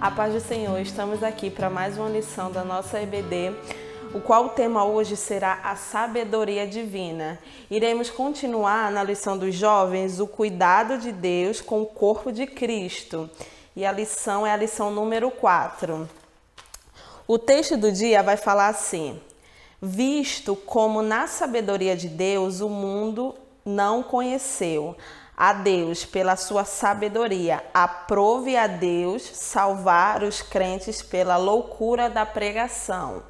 A paz do Senhor, estamos aqui para mais uma lição da nossa EBD, o qual o tema hoje será a sabedoria divina. Iremos continuar na lição dos jovens, o cuidado de Deus com o corpo de Cristo. E a lição é a lição número 4. O texto do dia vai falar assim: visto como na sabedoria de Deus o mundo não conheceu a Deus pela sua sabedoria, aprove a Deus salvar os crentes pela loucura da pregação.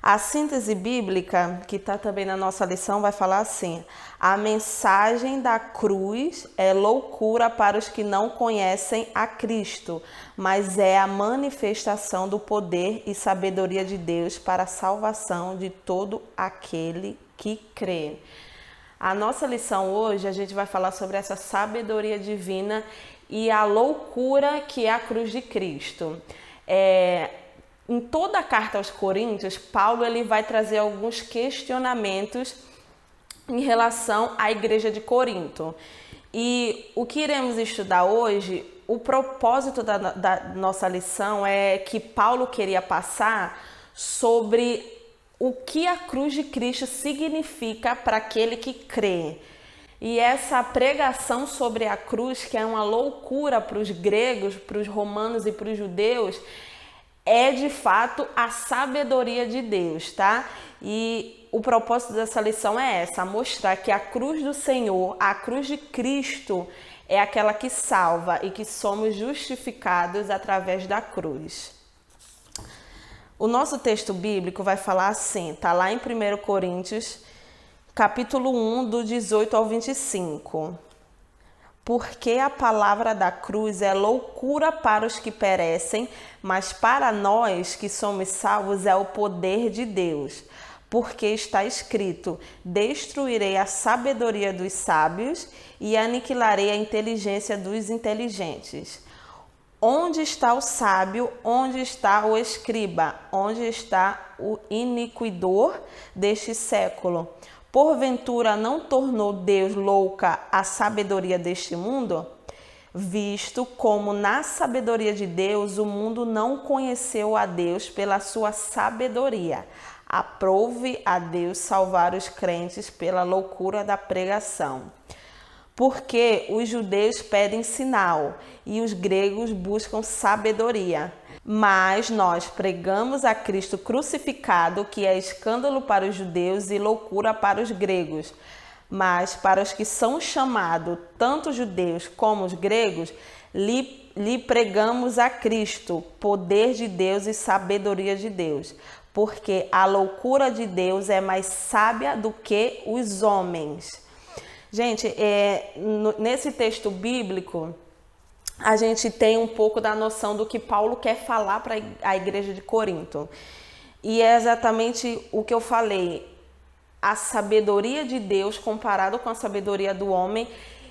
A síntese bíblica, que está também na nossa lição, vai falar assim: a mensagem da cruz é loucura para os que não conhecem a Cristo, mas é a manifestação do poder e sabedoria de Deus para a salvação de todo aquele que crê. A nossa lição hoje, a gente vai falar sobre essa sabedoria divina e a loucura que é a cruz de Cristo. Em toda a carta aos Coríntios, Paulo ele vai trazer alguns questionamentos em relação à igreja de Corinto. E o que iremos estudar hoje, o propósito da nossa lição é que Paulo queria passar sobre o que a cruz de Cristo significa para aquele que crê. E essa pregação sobre a cruz, que é uma loucura para os gregos, para os romanos e para os judeus, é de fato a sabedoria de Deus, tá? E o propósito dessa lição é essa: mostrar que a cruz do Senhor, a cruz de Cristo, é aquela que salva e que somos justificados através da cruz. O nosso texto bíblico vai falar assim, tá lá em 1 Coríntios, capítulo 1, do 18 ao 25. Porque a palavra da cruz é loucura para os que perecem, mas para nós que somos salvos é o poder de Deus. Porque está escrito: destruirei a sabedoria dos sábios e aniquilarei a inteligência dos inteligentes. Onde está o sábio? Onde está o escriba? Onde está o iniquidor deste século? Porventura não tornou Deus louca a sabedoria deste mundo? Visto como na sabedoria de Deus o mundo não conheceu a Deus pela sua sabedoria, aprove a Deus salvar os crentes pela loucura da pregação. Porque os judeus pedem sinal e os gregos buscam sabedoria. Mas nós pregamos a Cristo crucificado, que é escândalo para os judeus e loucura para os gregos. Mas para os que são chamados, tanto judeus como os gregos, lhe pregamos a Cristo, poder de Deus e sabedoria de Deus. Porque a loucura de Deus é mais sábia do que os homens. Gente, nesse texto bíblico, a gente tem um pouco da noção do que Paulo quer falar para a igreja de Corinto. E é exatamente o que eu falei: a sabedoria de Deus comparado com a sabedoria do homem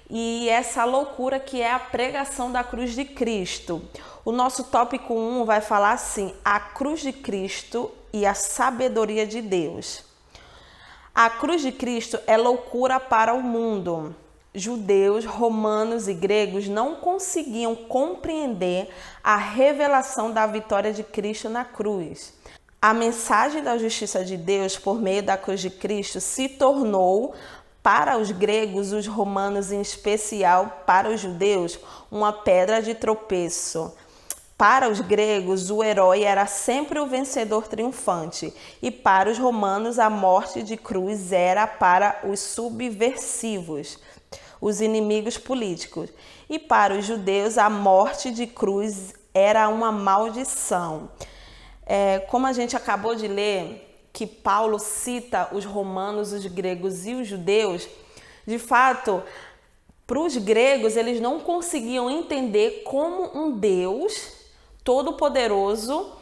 e essa loucura que é a pregação da cruz de Cristo. O nosso tópico 1 vai falar assim: a cruz de Cristo e a sabedoria de Deus. A cruz de Cristo é loucura para o mundo. Judeus, romanos e gregos não conseguiam compreender a revelação da vitória de Cristo na cruz. A mensagem da justiça de Deus por meio da cruz de Cristo se tornou, para os gregos, os romanos em especial, para os judeus, uma pedra de tropeço. Para os gregos, o herói era sempre o vencedor triunfante, e para os romanos, a morte de cruz era para os subversivos, os inimigos políticos. E para os judeus, a morte de cruz era uma maldição. Como a gente acabou de ler, que Paulo cita os romanos, os gregos e os judeus, de fato, para os gregos, eles não conseguiam entender como um Deus Todo-Poderoso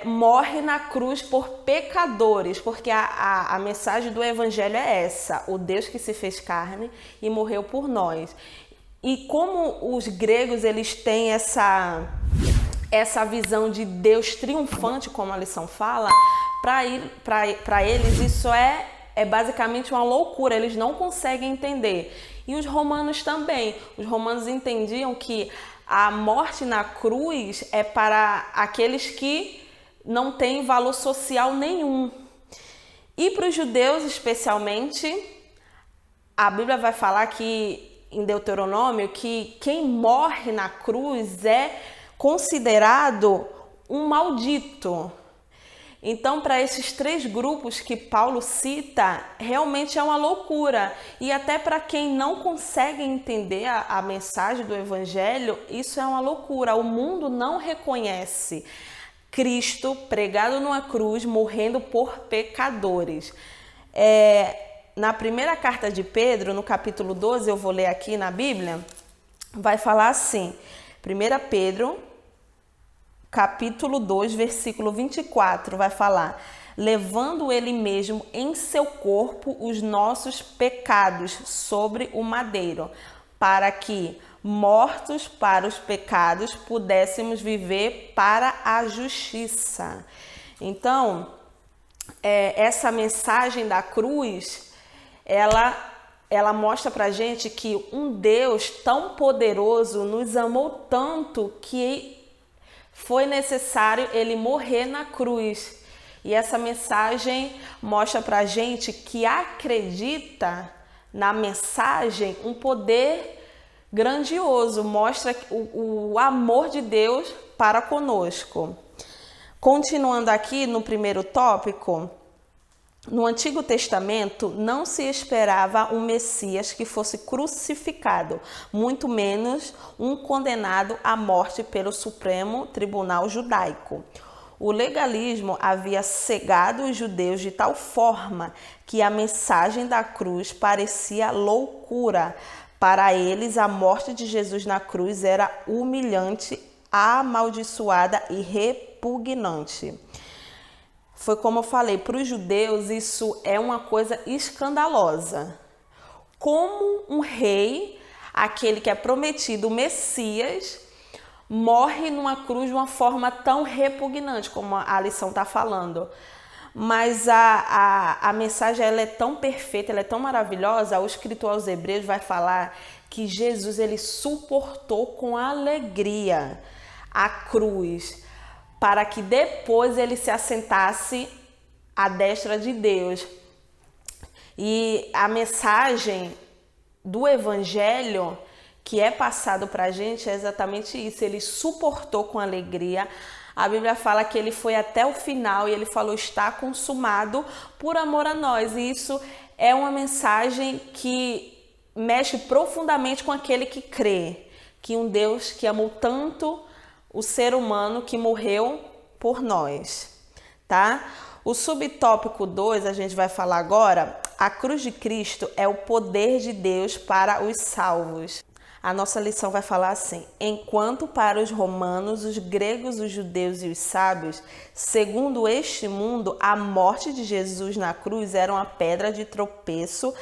morre na cruz por pecadores, porque a mensagem do Evangelho é essa: o Deus que se fez carne e morreu por nós. E como os gregos eles têm essa visão de Deus triunfante, como a lição fala, para eles isso é basicamente uma loucura, eles não conseguem entender. E os romanos também. Os romanos entendiam que a morte na cruz é para aqueles que não têm valor social nenhum. E para os judeus, especialmente, a Bíblia vai falar que, em Deuteronômio, que quem morre na cruz é considerado um maldito. Então, para esses 3 grupos que Paulo cita, realmente é uma loucura. E até para quem não consegue entender a mensagem do Evangelho, isso é uma loucura. O mundo não reconhece Cristo pregado numa cruz, morrendo por pecadores. Na primeira carta de Pedro, no capítulo 12, eu vou ler aqui na Bíblia, vai falar assim, 1 Pedro, capítulo 2, versículo 24, vai falar: levando ele mesmo em seu corpo os nossos pecados sobre o madeiro, para que, mortos para os pecados, pudéssemos viver para a justiça. Então, essa mensagem da cruz, ela mostra pra gente que um Deus tão poderoso nos amou tanto que foi necessário ele morrer na cruz. E essa mensagem mostra pra gente que acredita na mensagem um poder grandioso, mostra o amor de Deus para conosco. Continuando aqui no primeiro tópico, no Antigo Testamento não se esperava um Messias que fosse crucificado, muito menos um condenado à morte pelo Supremo Tribunal Judaico. O legalismo havia cegado os judeus de tal forma que a mensagem da cruz parecia loucura. Para eles, a morte de Jesus na cruz era humilhante, amaldiçoada e repugnante. Foi como eu falei, para os judeus isso é uma coisa escandalosa. Como um rei, aquele que é prometido, o Messias, morre numa cruz de uma forma tão repugnante, como a lição está falando. Mas a mensagem ela é tão perfeita, ela é tão maravilhosa. O escritor aos Hebreus vai falar que Jesus ele suportou com alegria a cruz, para que depois ele se assentasse à destra de Deus. E a mensagem do Evangelho que é passado para a gente é exatamente isso. Ele suportou com alegria. A Bíblia fala que ele foi até o final e ele falou: está consumado, por amor a nós. E isso é uma mensagem que mexe profundamente com aquele que crê, que um Deus que amou tanto o ser humano que morreu por nós, tá? O subtópico 2, a gente vai falar agora, a cruz de Cristo é o poder de Deus para os salvos. A nossa lição vai falar assim: enquanto para os romanos, os gregos, os judeus e os sábios, segundo este mundo, a morte de Jesus na cruz era uma pedra de tropeço,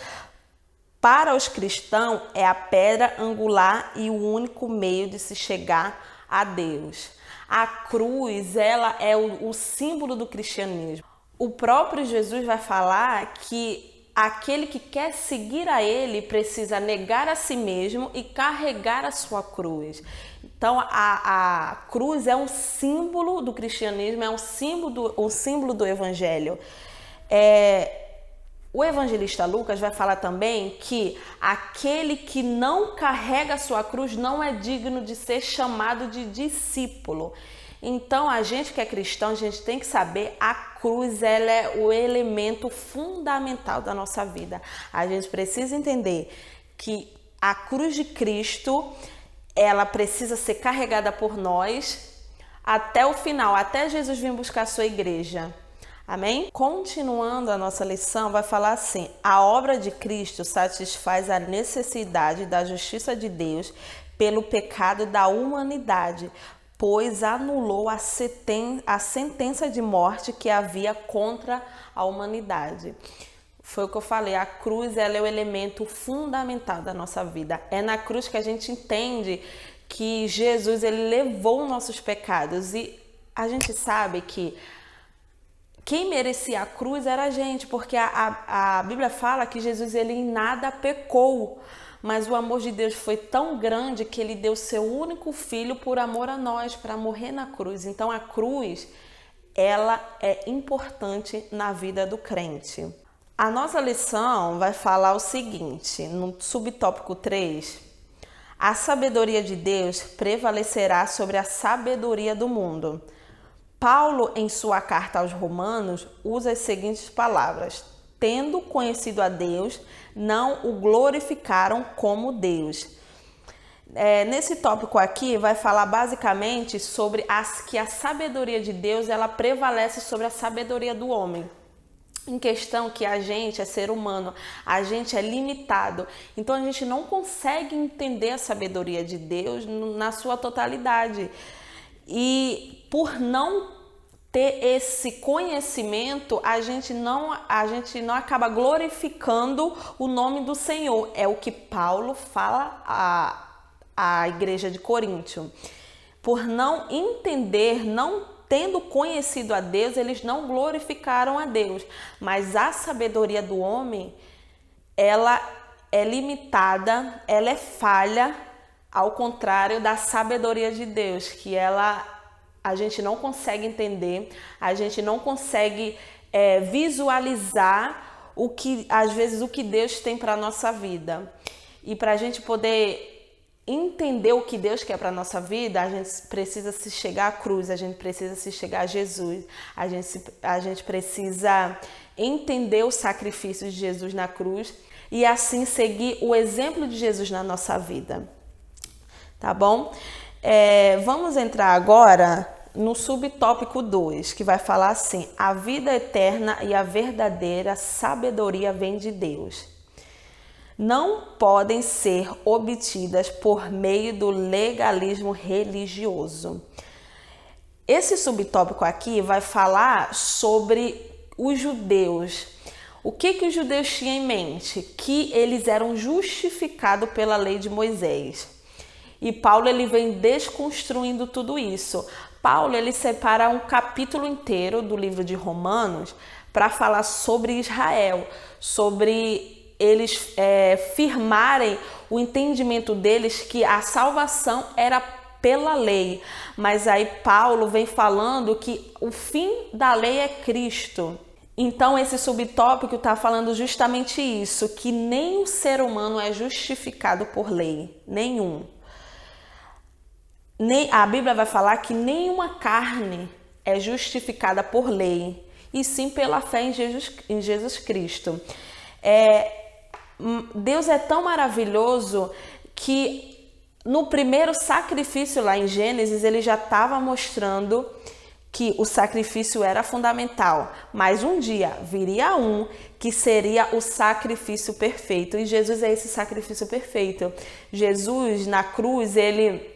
para os cristãos é a pedra angular e o único meio de se chegar a Deus. A cruz, ela é o símbolo do cristianismo. O próprio Jesus vai falar que aquele que quer seguir a ele precisa negar a si mesmo e carregar a sua cruz. Então, a cruz é um símbolo do cristianismo, é um símbolo do evangelho. O evangelista Lucas vai falar também que aquele que não carrega a sua cruz não é digno de ser chamado de discípulo. Então, a gente que é cristão, a gente tem que saber, a cruz ela é o elemento fundamental da nossa vida. A gente precisa entender que a cruz de Cristo, ela precisa ser carregada por nós até o final, até Jesus vir buscar a sua igreja. Amém? Continuando a nossa lição, vai falar assim: a obra de Cristo satisfaz a necessidade da justiça de Deus pelo pecado da humanidade, pois anulou a sentença de morte que havia contra a humanidade. Foi o que eu falei, a cruz ela é o elemento fundamental da nossa vida. É na cruz que a gente entende que Jesus ele levou nossos pecados, e a gente sabe que quem merecia a cruz era a gente, porque a Bíblia fala que Jesus ele em nada pecou, mas o amor de Deus foi tão grande que ele deu seu único filho por amor a nós, para morrer na cruz. Então a cruz, ela é importante na vida do crente. A nossa lição vai falar o seguinte, no subtópico 3, a sabedoria de Deus prevalecerá sobre a sabedoria do mundo. Paulo, em sua carta aos Romanos, usa as seguintes palavras: tendo conhecido a Deus, não o glorificaram como Deus. Nesse tópico aqui vai falar basicamente sobre que a sabedoria de Deus ela prevalece sobre a sabedoria do homem. Em questão que a gente é ser humano, a gente é limitado, então a gente não consegue entender a sabedoria de Deus na sua totalidade. E por não ter esse conhecimento, a gente não acaba glorificando o nome do Senhor. É o que Paulo fala à igreja de Coríntio. Por não entender, não tendo conhecido a Deus, eles não glorificaram a Deus. Mas a sabedoria do homem, ela é limitada, ela é falha, ao contrário da sabedoria de Deus, que a gente não consegue entender, a gente não consegue visualizar às vezes o que Deus tem para a nossa vida. E para a gente poder entender o que Deus quer para a nossa vida, a gente precisa se chegar à cruz, a gente precisa se chegar a Jesus, a gente precisa entender o sacrifício de Jesus na cruz e assim seguir o exemplo de Jesus na nossa vida. Tá bom? Vamos entrar agora no subtópico 2, que vai falar assim: a vida eterna e a verdadeira sabedoria vem de Deus. Não podem ser obtidas por meio do legalismo religioso. Esse subtópico aqui vai falar sobre os judeus. O que os judeus tinham em mente? Que eles eram justificados pela lei de Moisés. E Paulo ele vem desconstruindo tudo isso. Paulo ele separa um capítulo inteiro do livro de Romanos para falar sobre Israel, sobre eles firmarem o entendimento deles que a salvação era pela lei. Mas aí Paulo vem falando que o fim da lei é Cristo. Então esse subtópico está falando justamente isso, que nem o ser humano é justificado por lei, nenhum. A Bíblia vai falar que nenhuma carne é justificada por lei, e sim pela fé em Jesus Cristo. Deus é tão maravilhoso que no primeiro sacrifício lá em Gênesis, ele já estava mostrando que o sacrifício era fundamental, mas um dia viria um que seria o sacrifício perfeito, e Jesus é esse sacrifício perfeito. Jesus na cruz, ele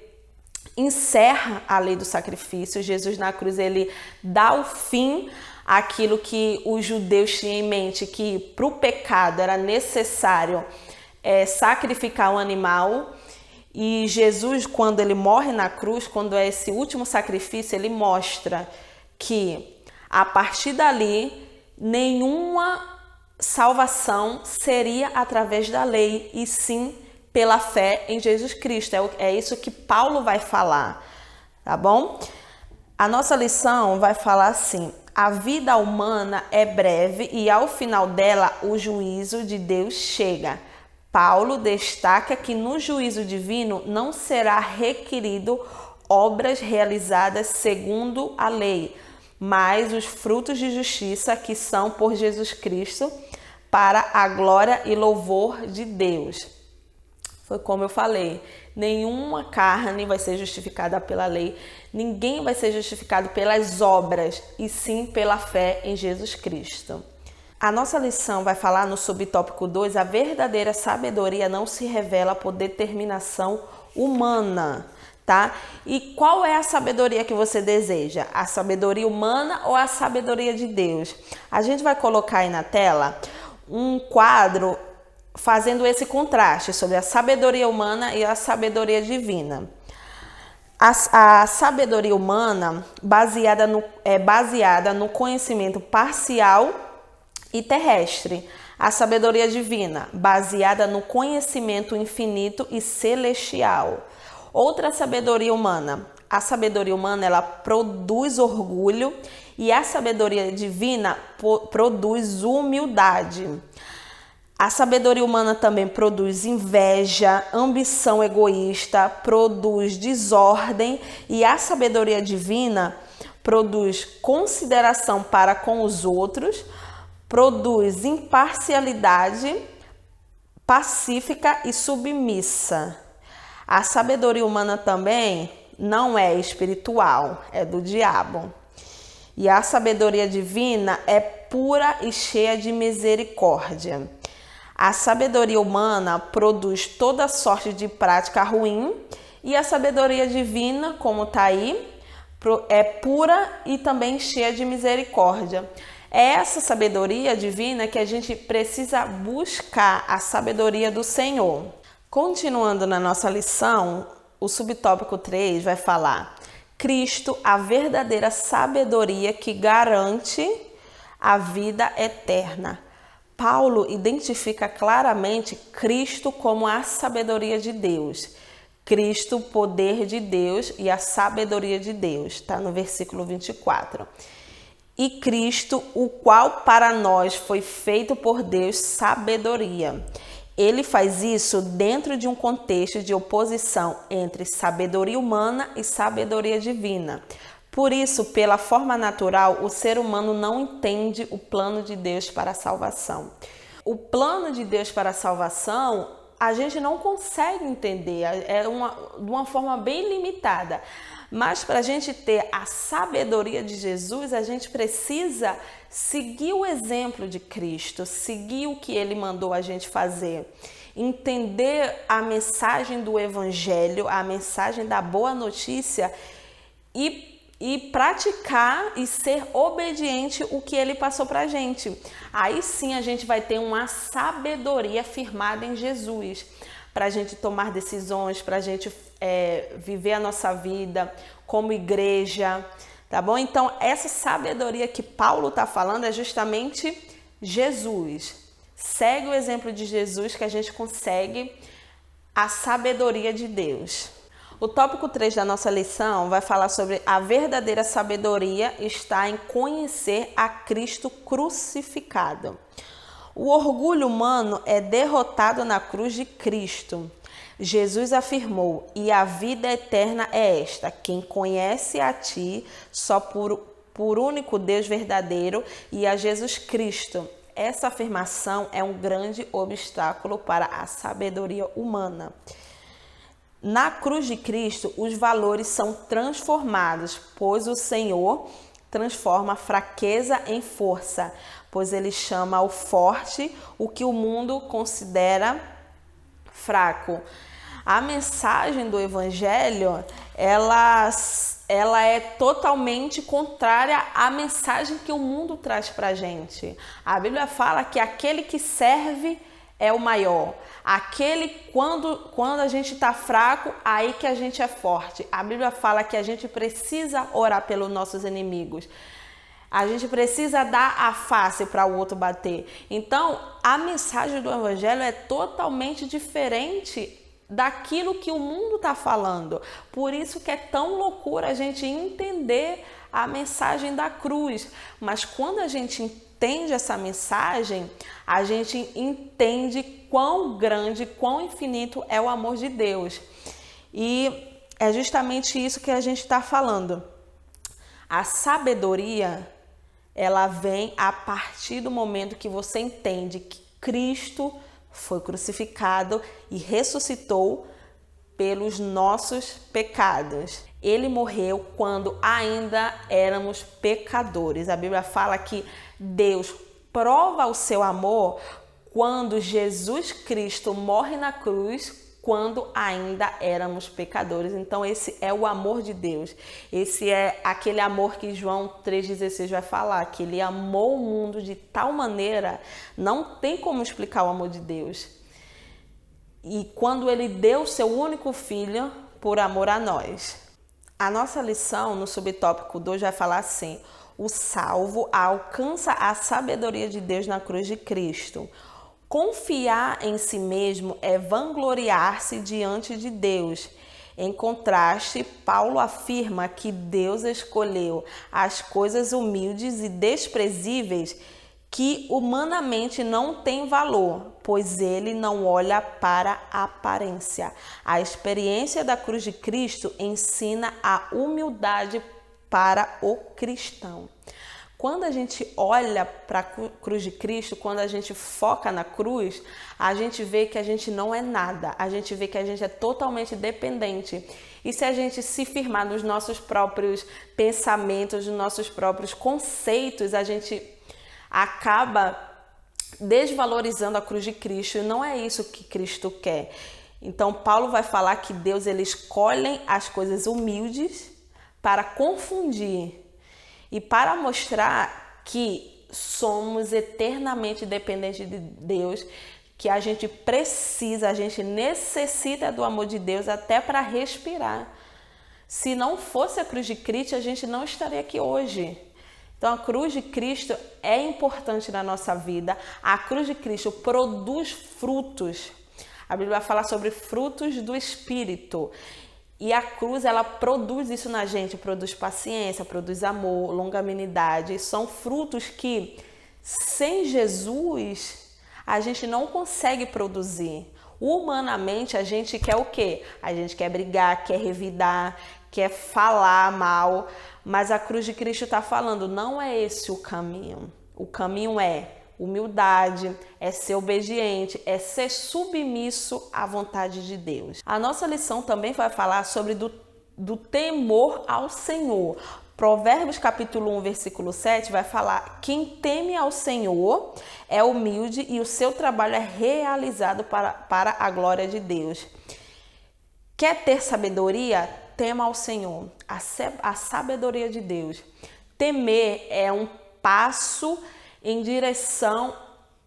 encerra a lei do sacrifício. Jesus na cruz, ele dá o fim àquilo que os judeus tinham em mente, que para o pecado era necessário sacrificar um animal. E Jesus, quando ele morre na cruz, quando é esse último sacrifício, ele mostra que a partir dali nenhuma salvação seria através da lei, e sim pela fé em Jesus Cristo. É isso que Paulo vai falar, tá bom? A nossa lição vai falar assim: a vida humana é breve e ao final dela o juízo de Deus chega. Paulo destaca que no juízo divino não será requerido obras realizadas segundo a lei, mas os frutos de justiça que são por Jesus Cristo para a glória e louvor de Deus. Foi como eu falei, nenhuma carne vai ser justificada pela lei, ninguém vai ser justificado pelas obras, e sim pela fé em Jesus Cristo. A nossa lição vai falar no subtópico 2, a verdadeira sabedoria não se revela por determinação humana, tá? E qual é a sabedoria que você deseja? A sabedoria humana ou a sabedoria de Deus? A gente vai colocar aí na tela um quadro fazendo esse contraste sobre a sabedoria humana e a sabedoria divina. A sabedoria humana é baseada no conhecimento parcial e terrestre. A sabedoria divina, baseada no conhecimento infinito e celestial. Outra sabedoria humana. A sabedoria humana, ela produz orgulho e a sabedoria divina produz humildade. A sabedoria humana também produz inveja, ambição egoísta, produz desordem e a sabedoria divina produz consideração para com os outros, produz imparcialidade, pacífica e submissa. A sabedoria humana também não é espiritual, é do diabo. E a sabedoria divina é pura e cheia de misericórdia. A sabedoria humana produz toda sorte de prática ruim e a sabedoria divina, como está aí, é pura e também cheia de misericórdia. É essa sabedoria divina que a gente precisa buscar, a sabedoria do Senhor. Continuando na nossa lição, o subtópico 3 vai falar: Cristo, a verdadeira sabedoria que garante a vida eterna. Paulo identifica claramente Cristo como a sabedoria de Deus. Cristo, o poder de Deus e a sabedoria de Deus. Está no versículo 24. E Cristo, o qual para nós foi feito por Deus sabedoria. Ele faz isso dentro de um contexto de oposição entre sabedoria humana e sabedoria divina. Por isso, pela forma natural, o ser humano não entende o plano de Deus para a salvação. O plano de Deus para a salvação, a gente não consegue entender, de uma forma bem limitada. Mas para a gente ter a sabedoria de Jesus, a gente precisa seguir o exemplo de Cristo, seguir o que Ele mandou a gente fazer. Entender a mensagem do Evangelho, a mensagem da boa notícia e praticar e ser obediente o que ele passou para a gente. Aí sim a gente vai ter uma sabedoria firmada em Jesus, para a gente tomar decisões, para a gente viver a nossa vida como igreja, tá bom? Então essa sabedoria que Paulo está falando é justamente Jesus. Segue o exemplo de Jesus que a gente consegue a sabedoria de Deus. O tópico 3 da nossa lição vai falar sobre a verdadeira sabedoria está em conhecer a Cristo crucificado. O orgulho humano é derrotado na cruz de Cristo. Jesus afirmou: e a vida eterna é esta, quem conhece a ti, só por único Deus verdadeiro, e a Jesus Cristo. Essa afirmação é um grande obstáculo para a sabedoria humana. Na cruz de Cristo, os valores são transformados, pois o Senhor transforma a fraqueza em força, pois Ele chama o forte o que o mundo considera fraco. A mensagem do Evangelho, ela é totalmente contrária à mensagem que o mundo traz para a gente. A Bíblia fala que aquele que serve é o maior. Aquele, quando a gente está fraco, aí que a gente é forte. A Bíblia fala que a gente precisa orar pelos nossos inimigos. A gente precisa dar a face para o outro bater. Então, a mensagem do Evangelho é totalmente diferente daquilo que o mundo está falando. Por isso que é tão loucura a gente entender a mensagem da cruz. Mas quando a gente entende essa mensagem, a gente entende quão grande, quão infinito é o amor de Deus. E é justamente isso que a gente está falando. A sabedoria, ela vem a partir do momento que você entende que Cristo foi crucificado e ressuscitou pelos nossos pecados. Ele morreu quando ainda éramos pecadores. A Bíblia fala que Deus prova o seu amor quando Jesus Cristo morre na cruz, quando ainda éramos pecadores. Então esse é o amor de Deus. Esse é aquele amor que João 3,16 vai falar, que ele amou o mundo de tal maneira, não tem como explicar o amor de Deus. E quando ele deu seu único filho por amor a nós. A nossa lição no subtópico 2 vai falar assim: o salvo alcança a sabedoria de Deus na cruz de Cristo. Confiar em si mesmo é vangloriar-se diante de Deus. Em contraste, Paulo afirma que Deus escolheu as coisas humildes e desprezíveis que humanamente não têm valor, pois ele não olha para a aparência. A experiência da cruz de Cristo ensina a humildade para o cristão. Quando a gente olha para a cruz de Cristo, quando a gente foca na cruz, a gente vê que a gente não é nada, a gente vê que a gente é totalmente dependente. E se a gente se firmar nos nossos próprios pensamentos, nos nossos próprios conceitos, a gente acaba desvalorizando a cruz de Cristo, e não é isso que Cristo quer. Então Paulo vai falar que Deus ele escolhe as coisas humildes para confundir e para mostrar que somos eternamente dependentes de Deus, que a gente precisa, a gente necessita do amor de Deus até para respirar. Se não fosse a cruz de Cristo, a gente não estaria aqui hoje. Então a cruz de Cristo é importante na nossa vida. A cruz de Cristo produz frutos. A Bíblia vai falar sobre frutos do Espírito. E a cruz, ela produz isso na gente, produz paciência, produz amor, longanimidade. São frutos que, sem Jesus, a gente não consegue produzir. Humanamente, a gente quer o quê? A gente quer brigar, quer revidar, quer falar mal. Mas a cruz de Cristo está falando, não é esse o caminho. O caminho é humildade, é ser obediente, é ser submisso à vontade de Deus. A nossa lição também vai falar sobre do temor ao Senhor. Provérbios capítulo 1, versículo 7 vai falar: quem teme ao Senhor é humilde e o seu trabalho é realizado para a glória de Deus. Quer ter sabedoria? Tema ao Senhor, a sabedoria de Deus. Temer é um passo em direção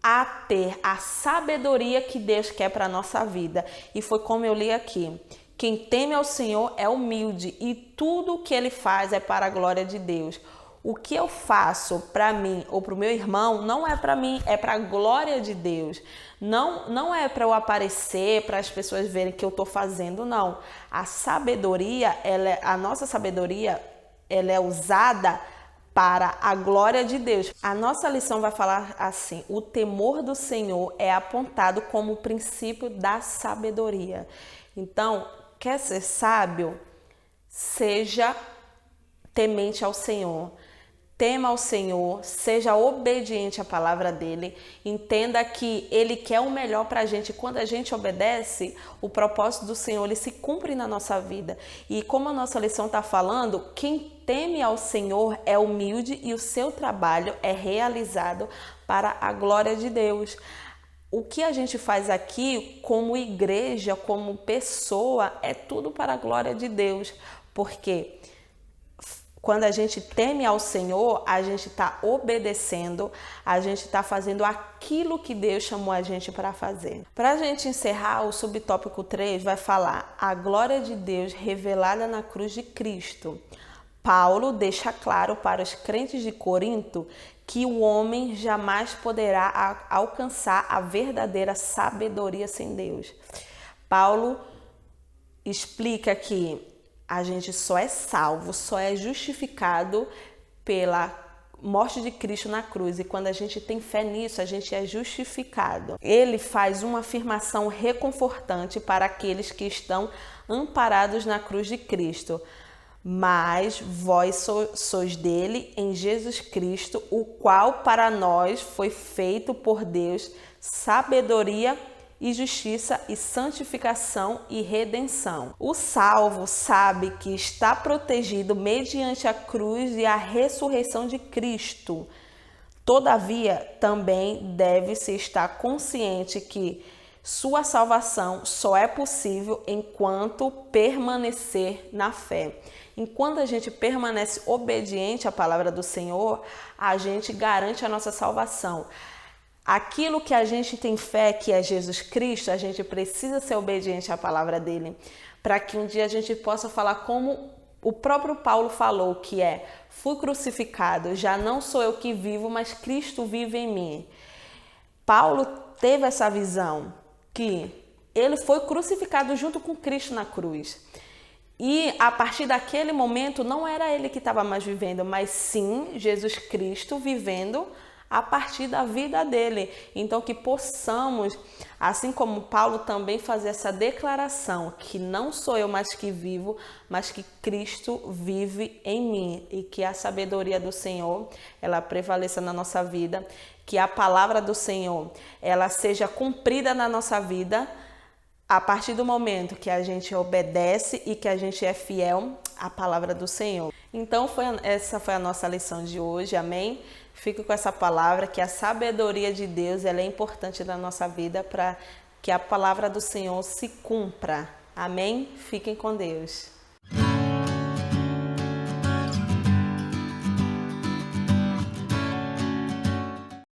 a ter a sabedoria que Deus quer para a nossa vida. E foi como eu li aqui. Quem teme ao Senhor é humilde e tudo o que ele faz é para a glória de Deus. O que eu faço para mim ou para o meu irmão não é para mim, é para a glória de Deus. Não é para eu aparecer, para as pessoas verem que eu estou fazendo, não. A sabedoria, a nossa sabedoria, ela é usada para a glória de Deus. A nossa lição vai falar assim: o temor do Senhor é apontado como o princípio da sabedoria. Então, quer ser sábio? Seja temente ao Senhor. Tema ao Senhor, seja obediente à palavra dele, entenda que ele quer o melhor para a gente. Quando a gente obedece, o propósito do Senhor ele se cumpre na nossa vida. E como a nossa lição está falando, quem teme ao Senhor é humilde e o seu trabalho é realizado para a glória de Deus. O que a gente faz aqui como igreja, como pessoa, é tudo para a glória de Deus, porque quando a gente teme ao Senhor, a gente está obedecendo, a gente está fazendo aquilo que Deus chamou a gente para fazer. Para a gente encerrar, o subtópico 3 vai falar a glória de Deus revelada na cruz de Cristo. Paulo deixa claro para os crentes de Corinto que o homem jamais poderá alcançar a verdadeira sabedoria sem Deus. Paulo explica que a gente só é salvo, só é justificado pela morte de Cristo na cruz. E quando a gente tem fé nisso, a gente é justificado. Ele faz uma afirmação reconfortante para aqueles que estão amparados na cruz de Cristo. Mas vós sois dele em Jesus Cristo, o qual para nós foi feito por Deus sabedoria e justiça e santificação e redenção. O salvo sabe que está protegido mediante a cruz e a ressurreição de Cristo. Todavia, também deve-se estar consciente que sua salvação só é possível enquanto permanecer na fé. Enquanto a gente permanece obediente à palavra do Senhor, a gente garante a nossa salvação. Aquilo que a gente tem fé, que é Jesus Cristo, a gente precisa ser obediente à palavra dele, para que um dia a gente possa falar como O próprio Paulo falou que fui crucificado, já não sou eu que vivo, mas Cristo vive em mim. Paulo teve essa visão que ele foi crucificado junto com Cristo na cruz. E a partir daquele momento não era ele que estava mais vivendo, mas sim Jesus Cristo vivendo a partir da vida dele. Então que possamos, assim como Paulo, também fazer essa declaração que não sou eu mais que vivo, mas que Cristo vive em mim, e que a sabedoria do Senhor, ela prevaleça na nossa vida, que a palavra do Senhor, ela seja cumprida na nossa vida, a partir do momento que a gente obedece e que a gente é fiel à palavra do Senhor. Então, essa foi a nossa lição de hoje, amém? Fico com essa palavra, que a sabedoria de Deus ela é importante na nossa vida para que a palavra do Senhor se cumpra. Amém? Fiquem com Deus.